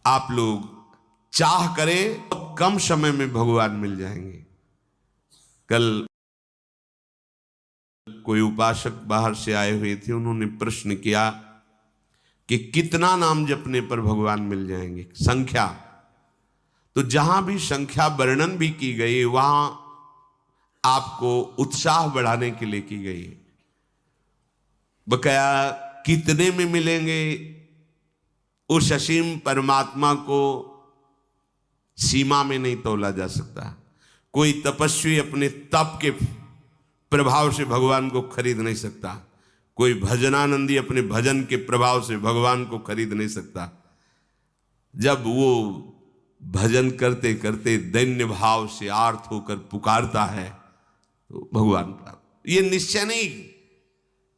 आप लोग चाह करें तो कम समय में भगवान मिल जाएंगे। कल कोई उपासक बाहर से आए हुए थे, उन्होंने प्रश्न किया कि कितना नाम जपने पर भगवान मिल जाएंगे, संख्या। तो जहां भी संख्या वर्णन भी की गई, वहां आपको उत्साह बढ़ाने के लिए की गई। बकाया कितने में मिलेंगे, उस असीम परमात्मा को सीमा में नहीं तोला जा सकता। कोई तपस्वी अपने तप के प्रभाव से भगवान को खरीद नहीं सकता। कोई भजनानंदी अपने भजन के प्रभाव से भगवान को खरीद नहीं सकता। जब वो भजन करते करते दैन्य भाव से आर्त होकर पुकारता है तो भगवान प्राप्त। ये निश्चय नहीं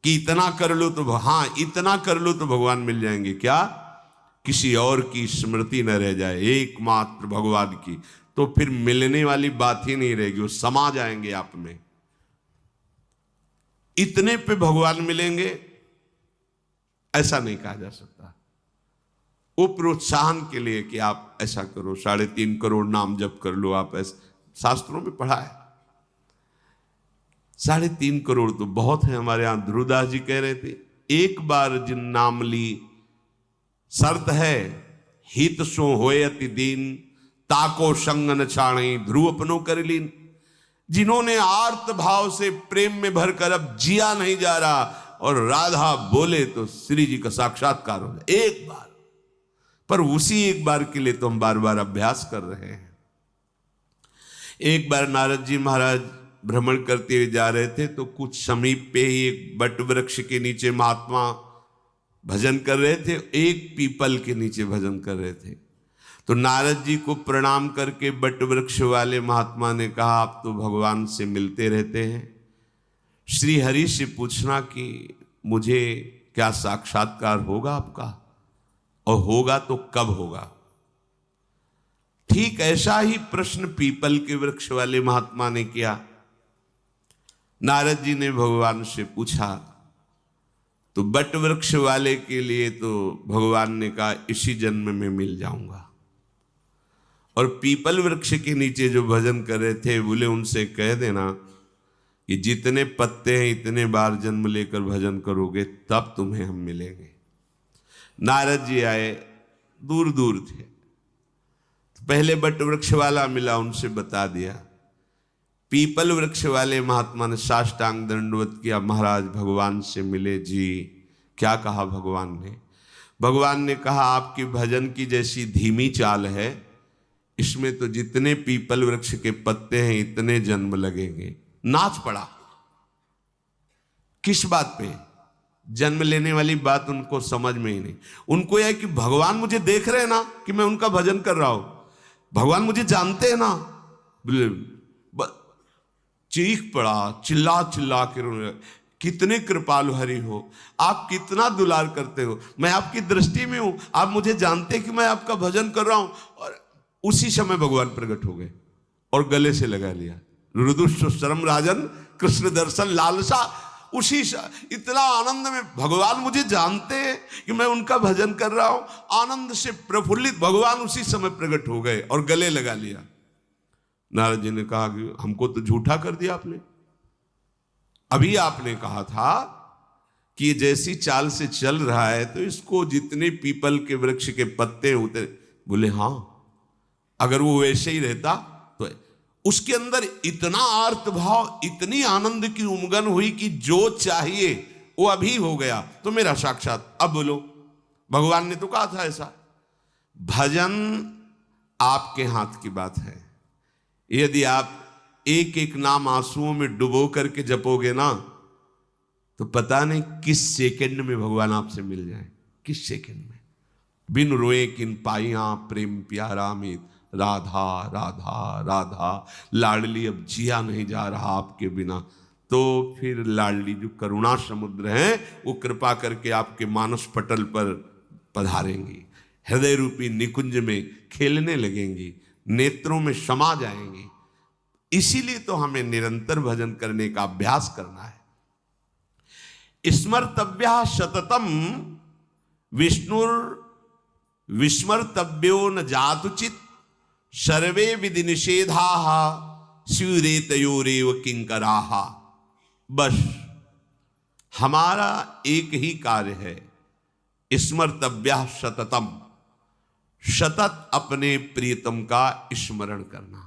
कि इतना कर लो तो, हाँ इतना कर लो तो भगवान मिल जाएंगे। क्या किसी और की स्मृति न रह जाए, एकमात्र भगवान की, तो फिर मिलने वाली बात ही नहीं रहेगी, वो समा जाएंगे आप में। इतने पे भगवान मिलेंगे ऐसा नहीं कहा जा सकता। वो प्रोत्साहन के लिए कि आप ऐसा करो, 3.5 करोड़ नाम जप कर लो। आप ऐसा शास्त्रों में पढ़ा है। 3.5 करोड़ तो बहुत है। हमारे यहां ध्रुवदास जी कह रहे थे, एक बार जिन नाम ली शर्त है, हित सो होए अति दीन, ताको संग न छाणी ध्रुव अपनो कर लीन। जिन्होंने आर्त भाव से प्रेम में भरकर अब जिया नहीं जा रहा और राधा बोले तो श्री जी का साक्षात्कार हो जाए एक बार। पर उसी एक बार के लिए तो हम बार बार अभ्यास कर रहे हैं। एक बार नारद जी महाराज भ्रमण करते हुए जा रहे थे, तो कुछ समीप पे ही एक बट वृक्ष के नीचे महात्मा भजन कर रहे थे। एक पीपल के नीचे भजन कर रहे थे। तो नारद जी को प्रणाम करके बट वृक्ष वाले महात्मा ने कहा, आप तो भगवान से मिलते रहते हैं, श्री हरि से पूछना कि मुझे क्या साक्षात्कार होगा आपका, और होगा तो कब होगा। ठीक ऐसा ही प्रश्न पीपल के वृक्ष वाले महात्मा ने किया। नारद जी ने भगवान से पूछा तो बट वृक्ष वाले के लिए तो भगवान ने कहा इसी जन्म में मिल जाऊंगा। और पीपल वृक्ष के नीचे जो भजन कर रहे थे, बोले उनसे कह देना कि जितने पत्ते हैं इतने बार जन्म लेकर भजन करोगे तब तुम्हें हम मिलेंगे। नारद जी आए, दूर दूर थे, तो पहले बट वृक्ष वाला मिला, उनसे बता दिया। पीपल वृक्ष वाले महात्मा ने साष्टांग दंडवत किया, महाराज भगवान से मिले जी। क्या कहा भगवान ने? भगवान ने कहा आपकी भजन की जैसी धीमी चाल है, इसमें तो जितने पीपल वृक्ष के पत्ते हैं इतने जन्म लगेंगे। नाच पड़ा। किस बात पे? जन्म लेने वाली बात उनको समझ में ही नहीं। उनको यह कि भगवान मुझे देख रहे हैं ना कि मैं उनका भजन कर रहा हूं, भगवान मुझे जानते हैं ना। चीख पड़ा, चिल्ला चिल्ला के रोने, कितने कृपालु हरि हो, आप कितना दुलार करते हो, मैं आपकी दृष्टि में हूं, आप मुझे जानते कि मैं आपका भजन कर रहा हूं। और उसी समय भगवान प्रकट हो गए और गले से लगा लिया। रुदुश्रम राजन कृष्ण दर्शन लालसा। उसी इतना आनंद में भगवान मुझे जानते हैं कि मैं उनका भजन कर रहा हूं, आनंद से प्रफुल्लित भगवान उसी समय प्रकट हो गए और गले लगा लिया। नारद जी ने कहा कि हमको तो झूठा कर दिया आपने। अभी आपने कहा था कि जैसी चाल से चल रहा है तो इसको जितने पीपल के वृक्ष के पत्ते होते, बोले हाँ, अगर वो वैसे ही रहता तो उसके अंदर इतना आर्त भाव, इतनी आनंद की उमगन हुई कि जो चाहिए वो अभी हो गया, तो मेरा साक्षात। अब बोलो, भगवान ने तो कहा था ऐसा। भजन आपके हाथ की बात है। यदि आप एक एक नाम आंसुओं में डुबो करके जपोगे ना, तो पता नहीं किस सेकंड में भगवान आपसे मिल जाए। किस सेकंड में। बिन रोए किन पाइया प्रेम प्यारा में, राधा राधा राधा, लाडली अब जिया नहीं जा रहा आपके बिना। तो फिर लाडली जो करुणा समुद्र है, वो कृपा करके आपके मानस पटल पर पधारेंगी, हृदय रूपी निकुंज में खेलने लगेंगी, नेत्रों में समा जाएंगी। इसीलिए तो हमें निरंतर भजन करने का अभ्यास करना है। स्मर्तव्या सततम विष्णुर विस्मर्तव्यो न जातुचित सर्वे विधि निषेधाः स्यूरेतयोरेव किंकराः। बस हमारा एक ही कार्य है, स्मर्तव्यः सततम, सतत अपने प्रियतम का स्मरण करना।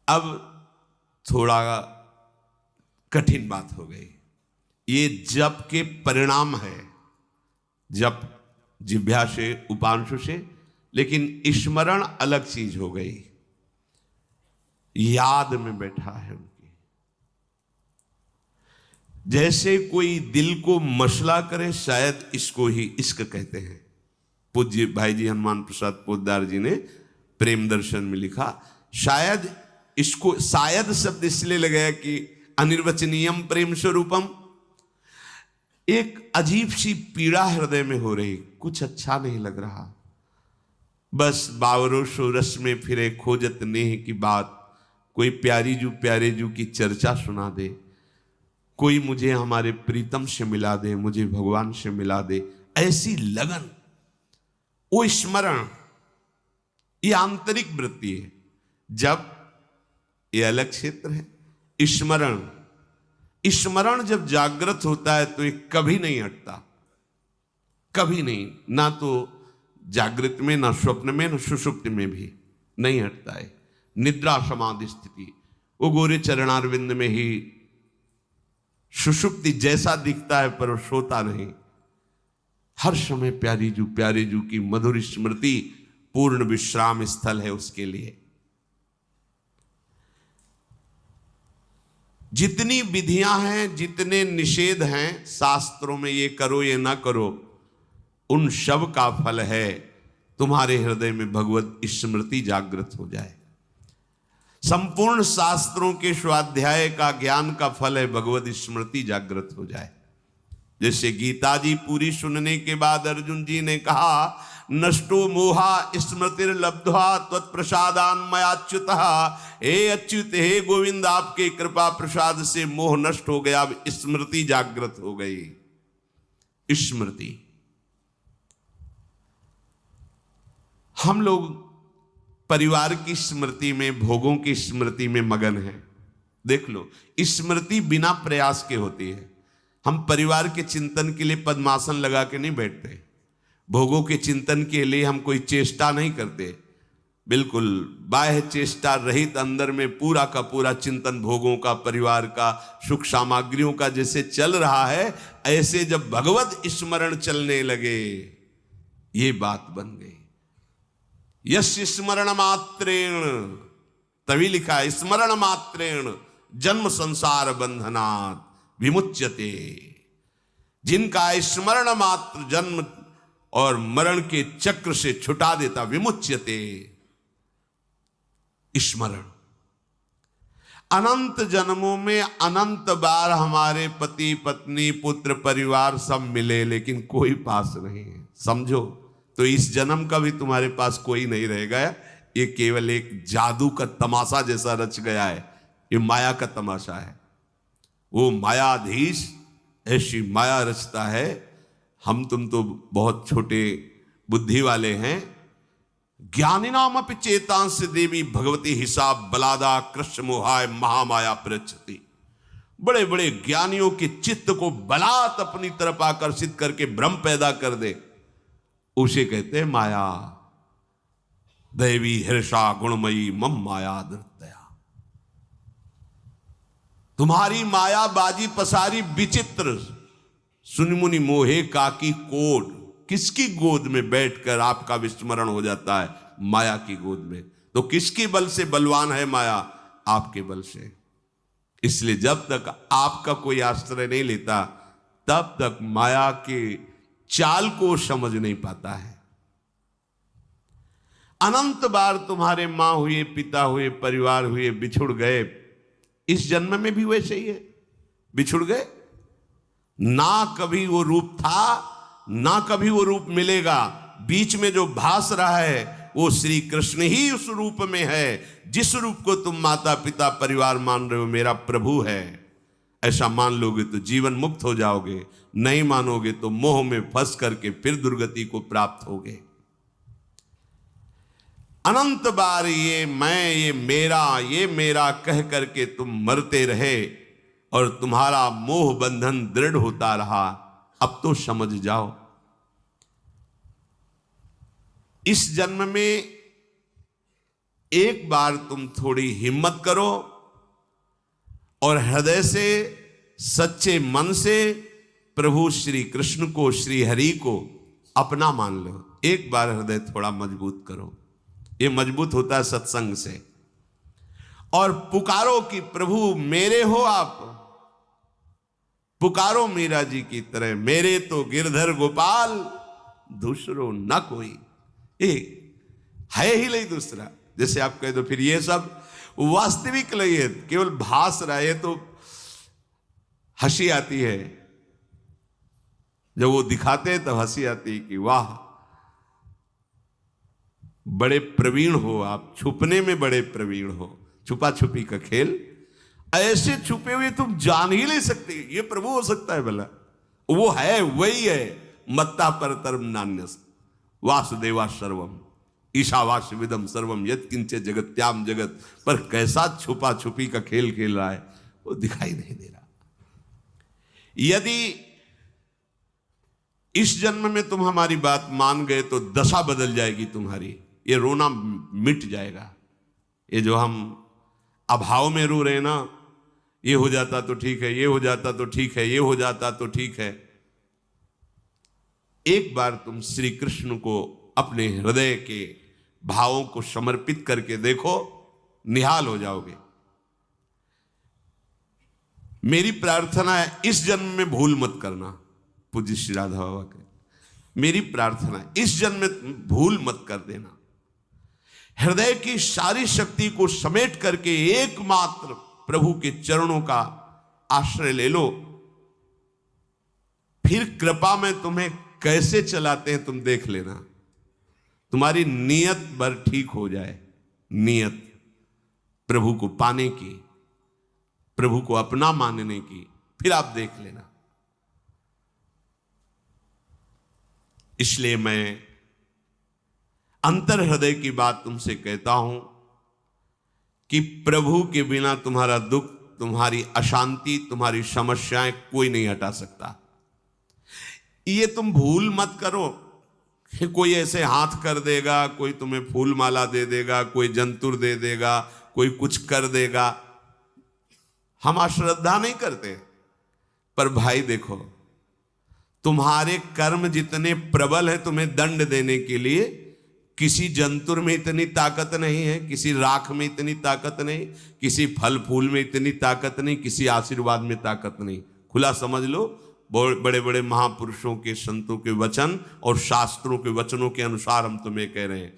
अब थोड़ा कठिन बात हो गई, ये जप के परिणाम है, जप जिह्वा से उपांशु से, लेकिन स्मरण अलग चीज हो गई, याद में बैठा है उनकी। जैसे कोई दिल को मसला करे, शायद इसको ही इश्क कहते हैं। पूज्य भाई जी हनुमान प्रसाद पोद्दार जी ने प्रेम दर्शन में लिखा, शायद इसको, शायद शब्द इसलिए लगाया कि अनिर्वचनीयम प्रेम स्वरूपम। एक अजीब सी पीड़ा हृदय में हो रही, कुछ अच्छा नहीं लग रहा, बस बावरो सो रस में फिरे खोजत नेह की बात, कोई प्यारी जू प्यारे जू की चर्चा सुना दे, कोई मुझे हमारे प्रीतम से मिला दे, मुझे भगवान से मिला दे, ऐसी लगन, वो स्मरण, ये आंतरिक वृत्ति है। जब ये अलग क्षेत्र है, स्मरण, स्मरण जब जागृत होता है तो ये कभी नहीं हटता, कभी नहीं, ना तो जागृत में, ना स्वप्न में, ना सुषुप्ति में भी नहीं हटता है। निद्रा समाधि स्थिति, वो गोरे चरणारविंद में ही सुषुप्ति जैसा दिखता है पर वो सोता नहीं, हर समय प्यारे जू की मधुर स्मृति पूर्ण विश्राम स्थल है उसके लिए। जितनी विधियां हैं, जितने निषेध हैं शास्त्रों में, ये करो ये ना करो, उन सब का फल है तुम्हारे हृदय में भगवत स्मृति जागृत हो जाए। संपूर्ण शास्त्रों के स्वाध्याय का, ज्ञान का फल है भगवत स्मृति जागृत हो जाए। जैसे गीता जी पूरी सुनने के बाद अर्जुन जी ने कहा, नष्टो मोहा स्मृतिर्लब्ध्वा त्वत्प्रसादान् मयाच्युतः। हे अच्युत, हे गोविंद, आपके कृपा प्रसाद से मोह नष्ट हो गया, अब स्मृति जागृत हो गई। स्मृति, हम लोग परिवार की स्मृति में, भोगों की स्मृति में मगन है। देख लो, स्मृति बिना प्रयास के होती है। हम परिवार के चिंतन के लिए पद्मासन लगा के नहीं बैठते, भोगों के चिंतन के लिए हम कोई चेष्टा नहीं करते, बिल्कुल बाह्य चेष्टा रहित अंदर में पूरा का पूरा चिंतन भोगों का, परिवार का, सुख सामग्रियों का जैसे चल रहा है, ऐसे जब भगवत स्मरण चलने लगे, ये बात बन गई। यस्य स्मरण मात्रेण, तभी लिखा है स्मरण मात्रेण जन्म संसार बंधनात् विमुच्यते। जिनका स्मरण मात्र जन्म और मरण के चक्र से छुटा देता, विमुच्यते। स्मरण, अनंत जन्मों में अनंत बार हमारे पति पत्नी पुत्र परिवार सब मिले, लेकिन कोई पास नहीं है, समझो। तो इस जन्म का भी तुम्हारे पास कोई नहीं रहेगा, ये केवल एक जादू का तमाशा जैसा रच गया है, ये माया का तमाशा है। वो मायाधीश ऐसी माया रचता है, हम तुम तो बहुत छोटे बुद्धि वाले हैं। ज्ञानिनाम अपि चेतांश देवी भगवती हिसाब बलादा कृष्ण मोहाय महामाया प्रचति। बड़े बड़े ज्ञानियों के चित्त को बलात् अपनी तरफ आकर्षित करके भ्रम पैदा कर दे, उसे कहते हैं माया। दैवी हर्षा गुणमयी मम माया नृत्या। तुम्हारी माया बाजी पसारी विचित्र, सुनिमुनि मोहे काकी कोड। किसकी गोद में बैठकर आपका विस्मरण हो जाता है? माया की गोद में। तो किसके बल से बलवान है माया? आपके बल से। इसलिए जब तक आपका कोई आश्रय नहीं लेता, तब तक माया के चाल को समझ नहीं पाता है। अनंत बार तुम्हारे मां हुए, पिता हुए, परिवार हुए, बिछुड़ गए। इस जन्म में भी वैसे ही है, बिछुड़ गए। ना कभी वो रूप था, ना कभी वो रूप मिलेगा। बीच में जो भास रहा है वो श्री कृष्ण ही उस रूप में है। जिस रूप को तुम माता पिता परिवार मान रहे हो, मेरा प्रभु है। ऐसा मान लोगे तो जीवन मुक्त हो जाओगे, नहीं मानोगे तो मोह में फंस करके फिर दुर्गति को प्राप्त होगे। अनंत बार ये मैं, ये मेरा कह करके तुम मरते रहे और तुम्हारा मोह बंधन दृढ़ होता रहा। अब तो समझ जाओ, इस जन्म में एक बार तुम थोड़ी हिम्मत करो और हृदय से, सच्चे मन से प्रभु श्री कृष्ण को, श्री हरि को अपना मान लो। एक बार हृदय थोड़ा मजबूत करो। ये मजबूत होता है सत्संग से। और पुकारो कि प्रभु मेरे हो आप, पुकारो मीरा जी की तरह, मेरे तो गिरधर गोपाल दूसरो न कोई। ये है ही नहीं दूसरा। जैसे आप कह दो फिर ये सब वास्तविक नहीं है, केवल भास रहा है। तो हंसी आती है जब वो दिखाते हैं, तब हंसी आती है कि वाह बड़े प्रवीण हो आप, छुपने में बड़े प्रवीण हो। छुपा छुपी का खेल, ऐसे छुपे हुए तुम जान ही नहीं सकते ये प्रभु हो सकता है भला। वो है, वही है। मत्ता परतरम नान्यस वासुदेवा सर्वम ईशावास्यविदम सर्वम यत् किंचे जगत्याम जगत। पर कैसा छुपा छुपी का खेल खेल रहा है वो दिखाई नहीं दे रहा। यदि इस जन्म में तुम हमारी बात मान गए तो दशा बदल जाएगी तुम्हारी। ये रोना मिट जाएगा। ये जो हम अभाव में रो रहे हैं ना, ये हो जाता तो ठीक है, ये हो जाता तो ठीक है, ये हो जाता तो ठीक है। एक बार तुम श्री कृष्ण को अपने हृदय के भावों को समर्पित करके देखो, निहाल हो जाओगे। मेरी प्रार्थना है इस जन्म में भूल मत करना। पूज्य श्री राधा बाबा के मेरी प्रार्थना है इस जन्म में भूल मत कर देना। हृदय की सारी शक्ति को समेट करके एकमात्र प्रभु के चरणों का आश्रय ले लो। फिर कृपा में तुम्हें कैसे चलाते हैं तुम देख लेना। तुम्हारी नीयत भर ठीक हो जाए, नीयत प्रभु को पाने की, प्रभु को अपना मानने की, फिर आप देख लेना। इसलिए मैं अंतर हृदय की बात तुमसे कहता हूं कि प्रभु के बिना तुम्हारा दुख, तुम्हारी अशांति, तुम्हारी समस्याएं कोई नहीं हटा सकता। ये तुम भूल मत करो कि कोई ऐसे हाथ कर देगा, कोई तुम्हें फूल माला दे देगा, कोई जंतुर दे देगा, कोई कुछ कर देगा। हम अश्रद्धा नहीं करते, पर भाई देखो तुम्हारे कर्म जितने प्रबल है तुम्हें दंड देने के लिए, किसी जंतुर में इतनी ताकत नहीं है, किसी राख में इतनी ताकत नहीं, किसी फल फूल में इतनी ताकत नहीं, किसी आशीर्वाद में ताकत नहीं। खुला समझ लो, बड़े बड़े महापुरुषों के, संतों के वचन और शास्त्रों के वचनों के अनुसार हम तुम्हें कह रहे हैं।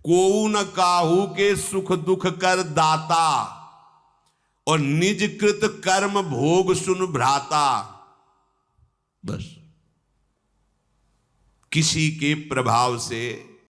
को न काहू के सुख दुख कर दाता, और निज कृत कर्म भोग सुन भ्राता। बस किसी के प्रभाव से